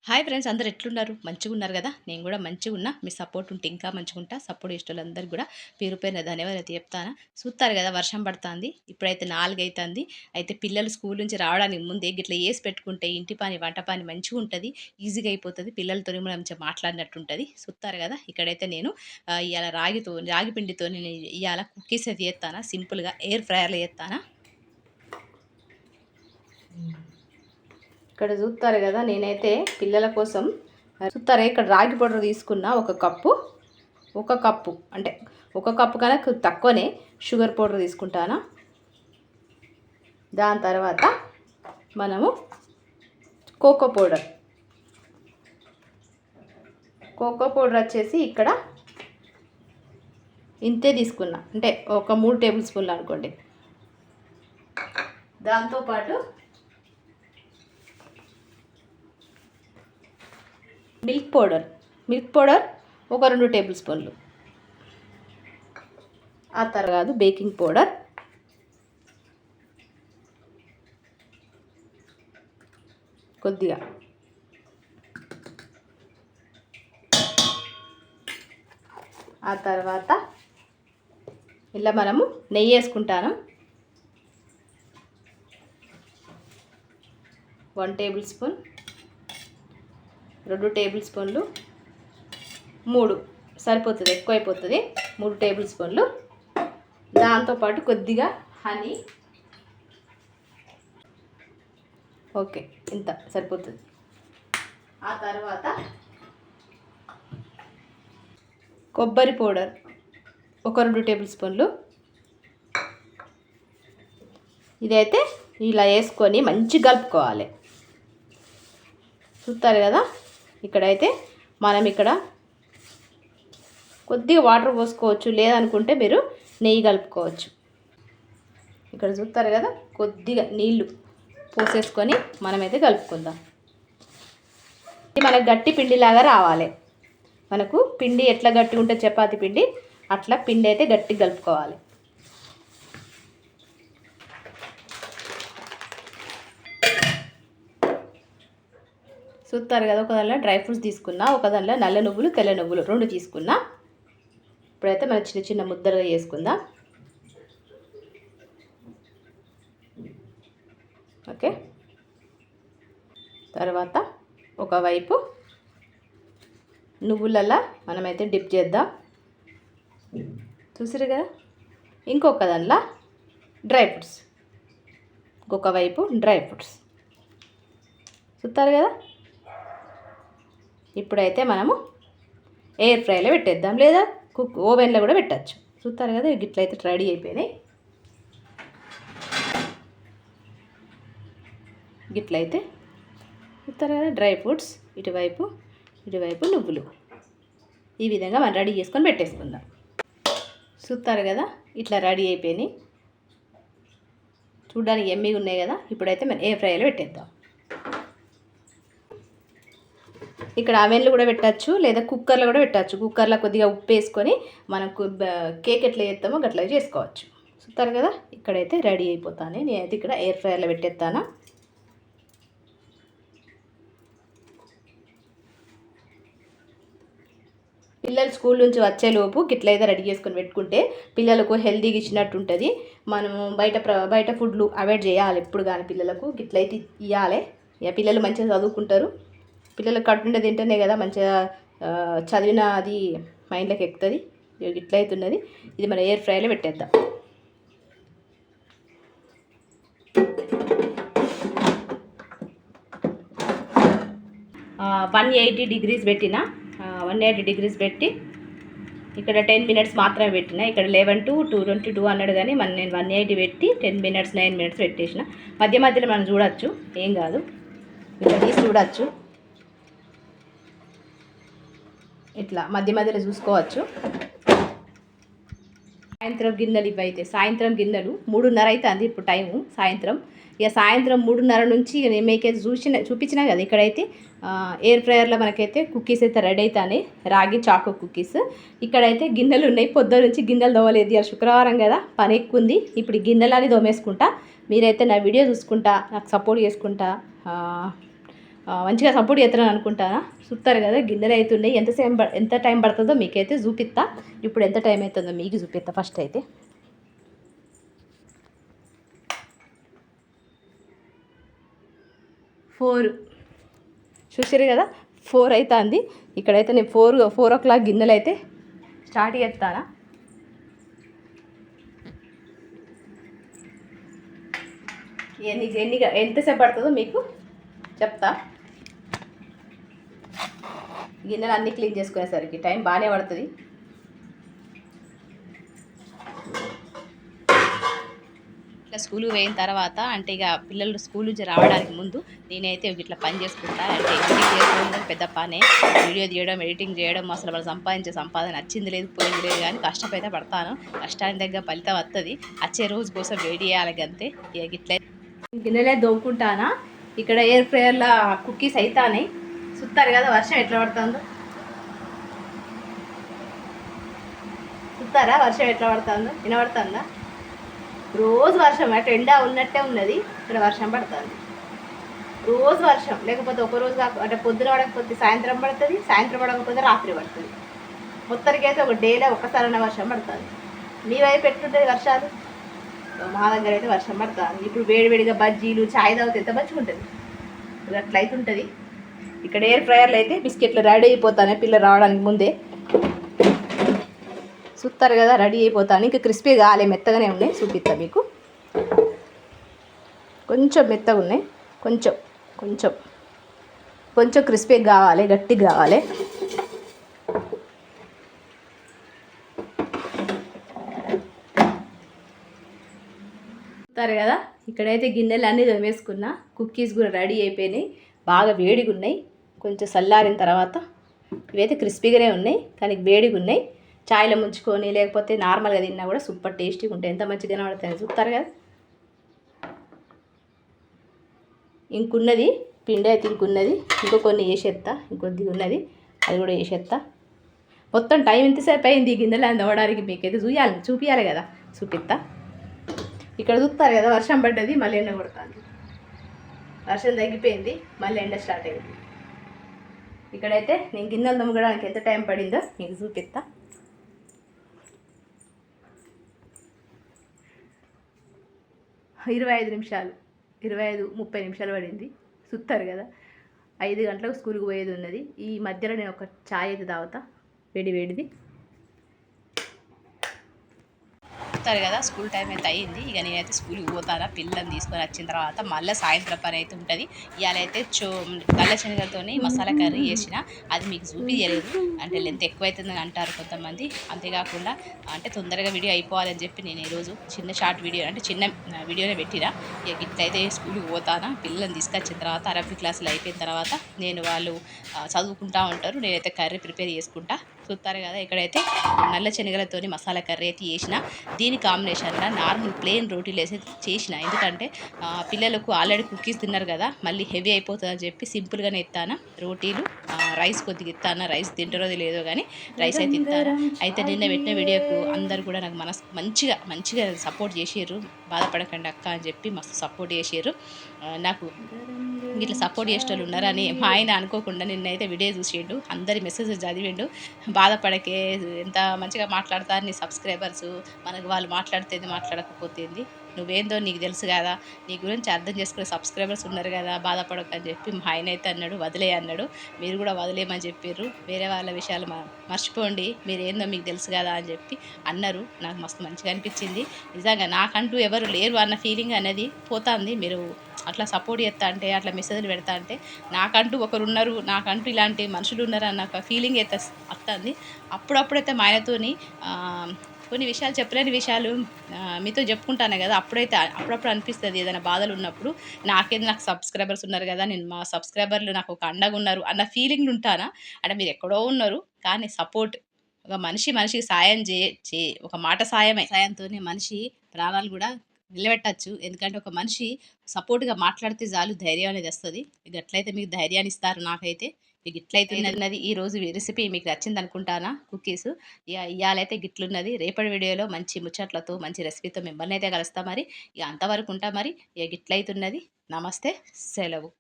Hi friends, అందరు ఎట్లున్నారు? మంచిగా ఉన్నారు కదా? నేను కూడా మంచిగా ఉన్నా. మీ సపోర్ట్ ఉంటే ఇంకా మంచిగా ఉంటా. సపోర్ట్ ఇష్టోళ్ళందరికీ కూడా పేరు పేరున ధన్యవాదాలు చెప్తాను. చూస్తారు కదా, వర్షం పడుతుంది. ఇప్పుడైతే 4 అవుతుంది. అయితే పిల్లలు స్కూల్ నుంచి రావడానికి ముందే గిట్ల వేసి పెట్టుకుంటే ఇంటి పని వంట పని మంచిగా ఉంటుంది, ఈజీగా అయిపోతుంది. పిల్లలతో మనం మంచిగా మాట్లాడినట్టు ఉంటుంది. చూస్తారు కదా, ఇక్కడైతే నేను ఇవాళ రాగి పిండితో నేను ఇవాళ కుక్కీస్ అయితే చేస్తాను. సింపుల్గా ఎయిర్ ఫ్రైయర్లో చేస్తాను. ఇక్కడ చూస్తారు కదా, నేనైతే పిల్లల కోసం చూస్తారా, ఇక్కడ రాగి పౌడర్ తీసుకున్న ఒక కప్పు అంటే ఒక కప్పు కన్నా తక్కువనే షుగర్ పౌడర్ తీసుకుంటాను. దాని తర్వాత మనము కోకో పౌడర్ వచ్చేసి ఇక్కడ ఇంతే తీసుకున్నా, అంటే ఒక 3 టేబుల్ స్పూన్లు అనుకోండి. దాంతోపాటు మిల్క్ పౌడర్ ఒక 2 టేబుల్ స్పూన్లు. ఆ తర్వాత బేకింగ్ పౌడర్ కొద్దిగా, ఆ తర్వాత ఇలా మనము నెయ్యి వేసుకుంటాను. 1 టేబుల్ స్పూన్, 2 టేబుల్ స్పూన్లు, 3 సరిపోతుంది, ఎక్కువ అయిపోతుంది. 3 టేబుల్ స్పూన్లు. దాంతోపాటు కొద్దిగా హనీ. ఓకే, ఇంత సరిపోతుంది. ఆ తర్వాత కొబ్బరి పౌడర్ ఒక 2 టేబుల్ స్పూన్లు. ఇదైతే ఇలా వేసుకొని మంచిగా కలుపుకోవాలి. చూస్తారు కదా, ఇక్కడైతే మనం ఇక్కడ కొద్దిగా వాటర్ పోసుకోవచ్చు, లేదనుకుంటే మీరు నెయ్యి కలుపుకోవచ్చు. ఇక్కడ చూస్తారు కదా, కొద్దిగా నీళ్ళు పోసేసుకొని మనమైతే కలుపుకుందాం. ఇది మనకు గట్టి పిండిలాగా రావాలి. మనకు పిండి ఎట్లా గట్టి ఉంటే చపాతీ పిండి అట్లా పిండి అయితే గట్టిగా కలుపుకోవాలి. చూస్తారు కదా, ఒక దానిలో డ్రై ఫ్రూట్స్ తీసుకున్నా, ఒక దానిలో నల్ల నువ్వులు తెల్ల నువ్వులు 2 తీసుకున్నా. ఇప్పుడైతే మనం చిన్న చిన్న ముద్దలుగా చేసుకుందాం. ఓకే, తర్వాత ఒకవైపు నువ్వులలా మనమైతే డిప్ చేద్దాం. చూసారు కదా, ఇంకొక దానిలో డ్రై ఫ్రూట్స్, ఇంకొక వైపు డ్రై ఫ్రూట్స్. చూస్తారు కదా, ఇప్పుడైతే మనము ఎయిర్ ఫ్రైలో పెట్టేద్దాం, లేదా ఓవెన్లో కూడా పెట్టచ్చు. చూస్తారు కదా, గిట్లయితే రెడీ అయిపోయినాయి. గిట్లయితే చూస్తారు కదా, డ్రై ఫ్రూట్స్ ఇటువైపు నువ్వులు, ఈ విధంగా మనం రెడీ చేసుకొని పెట్టేసుకుందాం. చూస్తారు కదా, ఇట్లా రెడీ అయిపోయినాయి. చూడడానికి ఎమ్మిగా ఉన్నాయి కదా. ఇప్పుడైతే మనం ఎయిర్ ఫ్రైలో పెట్టేద్దాం. ఇక్కడ అవెన్లు కూడా పెట్టచ్చు, లేదా కుక్కర్లో కూడా పెట్టచ్చు. కుక్కర్లో కొద్దిగా ఉప్పు వేసుకొని మనకు కేక్ ఎట్లా చేస్తామో అట్లా చేసుకోవచ్చు. చూస్తారు కదా, ఇక్కడైతే రెడీ అయిపోతాను. నేనైతే ఇక్కడ ఎయిర్ ఫ్రైలో పెట్టేస్తాను. పిల్లలు స్కూల్ నుంచి వచ్చేలోపు గిట్లయితే రెడీ చేసుకొని పెట్టుకుంటే పిల్లలకు హెల్తీగా ఇచ్చినట్టు ఉంటుంది. మనము బయట ఫుడ్లు అవాయిడ్ చేయాలి ఎప్పుడు కానీ. పిల్లలకు గిట్లయితే ఇవ్వాలి. ఇక పిల్లలు మంచిగా చదువుకుంటారు. పిల్లలకు కడుపుండే తింటేనే కదా మంచిగా చదివిన అది మైండ్లోకి ఎక్కుతుంది. ఇట్లయితున్నది. ఇది మన ఎయిర్ ఫ్రైలో పెట్టేద్దాం. ఆ 180 డిగ్రీస్ పెట్టిన, 180 డిగ్రీస్ పెట్టి ఇక్కడ 10 మినిట్స్ మాత్రమే పెట్టిన. ఇక్కడ 11 to 222 అన్నాడు, కానీ నేను 180 పెట్టి 10 మినిట్స్ 9 మినిట్స్ పెట్టేసిన. మధ్య మధ్యలో మనం చూడొచ్చు, ఏం కాదు. ఇక్కడ తీసి చూడొచ్చు, ఇట్లా మధ్య మధ్యలో చూసుకోవచ్చు. సాయంత్రం గిన్నెలు ఇవైతే సాయంత్రం గిన్నెలు 3:30 అవుతుంది ఇప్పుడు టైము సాయంత్రం. ఇక సాయంత్రం 3:30 నుంచి మేకైతే చూపించినా కదా. ఇక్కడైతే ఎయిర్ ఫ్రైయర్లో మనకైతే కుక్కీస్ అయితే రెడీ అవుతాయి, రాగి చాకో కుక్కీస్. ఇక్కడైతే గిన్నెలు ఉన్నాయి. పొద్దు నుంచి గిన్నెలు దోమలేదు, ఇక శుక్రవారం కదా, పని ఎక్కువ ఉంది. ఇప్పుడు ఈ గిన్నెలని దోమేసుకుంటా. మీరైతే నా వీడియో చూసుకుంటా నాకు సపోర్ట్ చేసుకుంటా మంచిగా సపోర్ట్ చేస్తారని అనుకుంటానా. చూస్తారు కదా గిన్నెలు అవుతుండే, ఎంత టైం పడుతుందో మీకైతే చూపిస్తా. ఇప్పుడు ఎంత టైం అవుతుందో మీకు చూపిస్తా. ఫస్ట్ అయితే 4 చూసారు కదా 4 అవుతుంది. ఇక్కడైతే నేను 4 o'clock గిన్నెలు అయితే స్టార్ట్ చేస్తానా. ఎంతసేపు పడుతుందో మీకు చెప్తా. గిన్నెలు అన్నీ క్లీన్ చేసుకునేసరికి టైం బాగానే పడుతుంది. ఇట్లా స్కూల్కి పోయిన తర్వాత అంటే ఇక పిల్లలు స్కూల్ నుంచి రావడానికి ముందు నేనైతే ఇట్లా పని చేసుకుంటా. అంటే ఎడిటింగ్ చేసుకోవడం పెద్ద పనే, వీడియో తీయడం, ఎడిటింగ్ చేయడం. అసలు వాళ్ళు సంపాదించే సంపాదన నచ్చింది లేదు పోయింది లేదు, కానీ కష్టమైతే పడతాను. కష్టానికి దగ్గర ఫలితం వస్తుంది. వచ్చే రోజు కోసం వేడి చేయాలి అంతే. ఇక ఇట్లా గిన్నెలే దోముకుంటానా. ఇక్కడ ఎయిర్ ఫ్రైయర్లో కుక్కీస్ అవుతాయి. చూస్తారు కదా వర్షం ఎట్లా పడుతుందో. చూస్తారా వర్షం ఎట్లా పడుతుందో, వినబడుతుందా? రోజు వర్షం, అటు ఎండ ఉన్నట్టే ఉన్నది, ఇక్కడ వర్షం పడుతుంది. రోజు వర్షం, లేకపోతే ఒకరోజు అంటే పొద్దున పడకపోతే సాయంత్రం పడుతుంది, సాయంత్రం పడకపోతే రాత్రి పడుతుంది. మొత్తానికి అయితే ఒక డేలో ఒక్కసారైనా వర్షం పడుతుంది. మీ వైపు ఎట్లుంటుంది వర్షాలు? మా దగ్గర అయితే వర్షం పడుతుంది. ఇప్పుడు వేడివేడిగా బజ్జీలు చాయ్ తాగితే ఎంత మంచిగా ఉంటుంది. అట్లయితే ఉంటుంది. ఇక్కడ ఎయిర్ ఫ్రైయర్లు అయితే బిస్కెట్లు రెడీ అయిపోతానే పిల్లలు రావడానికి ముందే. చూస్తారు కదా రెడీ అయిపోతాను. ఇంకా క్రిస్పీ కాలే, మెత్తగానే ఉన్నాయి. చూపిస్తా మీకు. కొంచెం మెత్తగా ఉన్నాయి, కొంచెం కొంచెం కొంచెం క్రిస్పీ కావాలి, గట్టిగా కావాలి. చూస్తారు కదా ఇక్కడైతే గిన్నెలు అన్నీ వేసుకున్నా. కుక్కీస్ కూడా రెడీ అయిపోయినాయి, బాగా వేడిగా ఉన్నాయి. కొంచెం చల్లారిన తర్వాత ఇవైతే క్రిస్పీగానే ఉన్నాయి, కానీ వేడిగా ఉన్నాయి. చాయ్లో ముంచుకొని లేకపోతే నార్మల్గా తిన్నా కూడా సూపర్ టేస్టీగా ఉంటాయి. ఎంత మంచిగా కనబడతాయి చూస్తారు కదా. ఇంకున్నది పిండి అయితే, ఇంకున్నది. ఇంకో కొన్ని వేసేస్తా, ఇంకొద్దిగా ఉన్నది, అది కూడా వేసేస్తా. మొత్తం టైం ఎంతసేపు అయింది ఈ గిన్నెలు అందవడానికి మీకైతే చూపించాలి కదా, చూపిస్తా. ఇక్కడ చూస్తారు కదా వర్షం పడ్డది, మళ్ళీ ఎండ కొడుతుంది. వర్షం తగ్గిపోయింది, మళ్ళీ ఎండ స్టార్ట్ అయింది. ఇక్కడైతే నేను గిన్నెలు దొమ్మడానికి ఎంత టైం పడిందో మీకు చూపిస్తా. 25 నిమిషాలు, 25-30 నిమిషాలు పడింది. చూస్తారు కదా 5 గంటలకు స్కూల్కి పోయేది ఉన్నది. ఈ మధ్యలో నేను ఒక ఛాయ్ అయితే తాగుతా, వేడిది. చూస్తారు కదా స్కూల్ టైం అయితే అయ్యింది. ఇక నేనైతే స్కూల్కి పోతానా. పిల్లల్ని తీసుకొని వచ్చిన తర్వాత మళ్ళీ సాయంత్రం పని అయితే ఉంటుంది. ఇవాళ అయితే నల్ల శనగలతో మసాలా కర్రీ చేసిన, అది మీకు చూపించలేదు. అంటే లెంత్ ఎక్కువ అవుతుందని అంటారు కొంతమంది. అంతేకాకుండా అంటే తొందరగా వీడియో అయిపోవాలని చెప్పి నేను ఈరోజు చిన్న షార్ట్ వీడియో, అంటే చిన్న వీడియోనే పెట్టిన. ఇక ఇట్లయితే స్కూల్కి పోతానా. పిల్లల్ని తీసుకొచ్చిన తర్వాత అరబీ క్లాసులు అయిపోయిన తర్వాత వాళ్ళు చదువుకుంటూ ఉంటారు, నేనైతే కర్రీ ప్రిపేర్ చేసుకుంటా. చూస్తారు కదా ఇక్కడైతే నల్ల శనగలతో మసాలా కర్రీ అయితే చేసిన. దీని కాంబినేషన్గా నార్మల్ ప్లెయిన్ రోటీలు వేసి చేసిన. ఎందుకంటే పిల్లలకు ఆల్రెడీ కుక్కీస్ తిన్నారు కదా, మళ్ళీ హెవీ అయిపోతుందని చెప్పి సింపుల్గానే ఎత్తాను. రోటీలు రైస్ కొద్దిగా ఇస్తాను. రైస్ తింటారో లేదో కానీ రైస్ అయితే ఇస్తాను. అయితే నిన్న పెట్టిన వీడియోకు అందరు కూడా నాకు మంచిగా సపోర్ట్ చేసారు. బాధపడకండి అక్క అని చెప్పి మస్తు సపోర్ట్ చేసారు. నాకు ఇట్లా సపోర్ట్ చేసేటోళ్ళు ఉన్నారని మా ఆయన అనుకోకుండా నిన్నైతే వీడియో చూసిండు, అందరి మెసేజెస్ చదివిండు. బాధపడకే, ఎంత మంచిగా మాట్లాడతారు నీ సబ్స్క్రైబర్స్, మనకు వాళ్ళు మాట్లాడితేంది మాట్లాడకపోతేంది, నువ్వేందో నీకు తెలుసు కదా, నీ గురించి అర్థం చేసుకునే సబ్స్క్రైబర్స్ ఉన్నారు కదా, బాధపడకని చెప్పి మా ఆయన అయితే అన్నాడు. వదిలే అన్నాడు. మీరు కూడా వదిలేయమని చెప్పారు. వేరే వాళ్ళ విషయాలు మర్చిపోండి, మీరు ఏందో మీకు తెలుసు కదా అని చెప్పి అన్నారు. నాకు మస్తు మంచిగా అనిపించింది. నిజంగా నాకంటూ ఎవరు లేరు అన్న ఫీలింగ్ అనేది పోతుంది. మీరు అట్లా సపోర్ట్ చేస్తా అంటే, అట్లా మెసేజ్లు పెడతా అంటే నాకంటూ ఒకరు ఉన్నారు, నాకంటూ ఇలాంటి మనుషులు ఉన్నారు అన్న ఒక ఫీలింగ్ అయితే వస్తుంది. అప్పుడప్పుడైతే మా ఆయనతోని కొన్ని విషయాలు చెప్పలేని విషయాలు మీతో చెప్పుకుంటాను కదా, అప్పుడప్పుడు అనిపిస్తుంది ఏదైనా బాధలు ఉన్నప్పుడు. నాకు సబ్స్క్రైబర్స్ ఉన్నారు కదా, నేను మా సబ్స్క్రైబర్లు నాకు ఒక అండగా ఉన్నారు అన్న ఫీలింగ్లు ఉంటానా. అంటే మీరు ఎక్కడో ఉన్నారు కానీ సపోర్ట్, ఒక మనిషికి సాయం ఒక మాట సాయంతో మనిషి ప్రాణాలు కూడా నిలబెట్టచ్చు. ఎందుకంటే ఒక మనిషి సపోర్ట్గా మాట్లాడితే చాలు ధైర్యం అనేది వస్తుంది. ఇక ఎట్లయితే మీకు ధైర్యాన్ని ఇస్తారు నాకైతే. మీకు ఇట్లయితే ఉన్నది ఈరోజు రెసిపీ మీకు నచ్చింది అనుకుంటానా. కుక్కీస్ ఇవాళైతే గిట్లున్నది. రేపటి వీడియోలో మంచి ముచ్చట్లతో మంచి రెసిపీతో మిమ్మల్ని అయితే కలుస్తా. మరి ఇక అంతవరకు ఉంటా. మరి ఇక గిట్లయితున్నది. నమస్తే, సెలవు.